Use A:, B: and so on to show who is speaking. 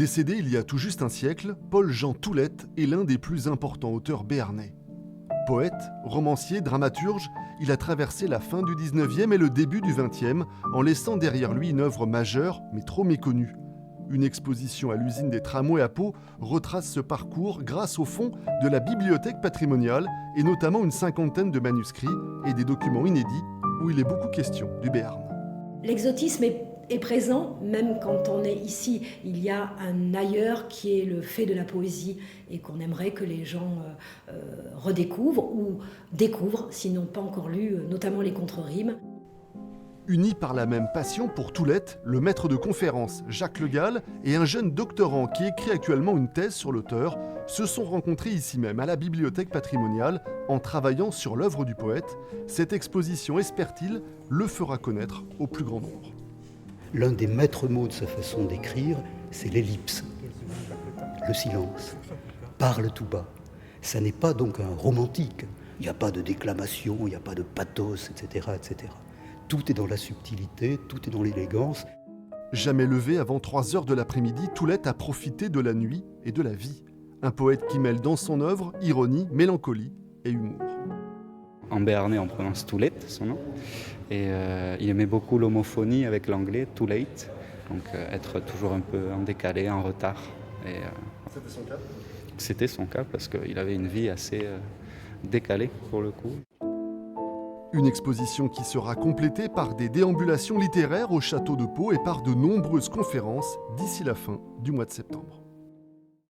A: Décédé il y a tout juste un siècle, Paul-Jean Toulette est l'un des plus importants auteurs béarnais. Poète, romancier, dramaturge, il a traversé la fin du 19e et le début du 20e en laissant derrière lui une œuvre majeure mais trop méconnue. Une exposition à l'usine des tramways à Pau retrace ce parcours grâce au fonds de la bibliothèque patrimoniale et notamment une cinquantaine de manuscrits et des documents inédits où il est beaucoup question du Béarn.
B: L'exotisme est présent, même quand on est ici. Il y a un ailleurs qui est le fait de la poésie et qu'on aimerait que les gens redécouvrent ou découvrent, s'ils n'ont pas encore lu, notamment les contre-rimes.
A: Unis par la même passion pour Toulette, le maître de conférence Jacques Le Gall et un jeune doctorant qui écrit actuellement une thèse sur l'auteur se sont rencontrés ici même à la bibliothèque patrimoniale en travaillant sur l'œuvre du poète. Cette exposition, espère-t-il, le fera connaître au plus grand nombre.
C: L'un des maîtres mots de sa façon d'écrire, c'est l'ellipse, le silence. Parle tout bas. Ça n'est pas donc un romantique. Il n'y a pas de déclamation, il n'y a pas de pathos, etc., etc. Tout est dans la subtilité, tout est dans l'élégance.
A: Jamais levé avant 3 heures de l'après-midi, Toulette a profité de la nuit et de la vie. Un poète qui mêle dans son œuvre ironie, mélancolie et humour.
D: En béarnais, on prononce Toulette, son nom. Et il aimait beaucoup l'homophonie avec l'anglais, too late. Donc être toujours un peu en décalé, en retard. Et,
A: C'était son cas ?
D: C'était son cas parce qu'il avait une vie assez décalée pour le coup.
A: Une exposition qui sera complétée par des déambulations littéraires au château de Pau et par de nombreuses conférences d'ici la fin du mois de septembre.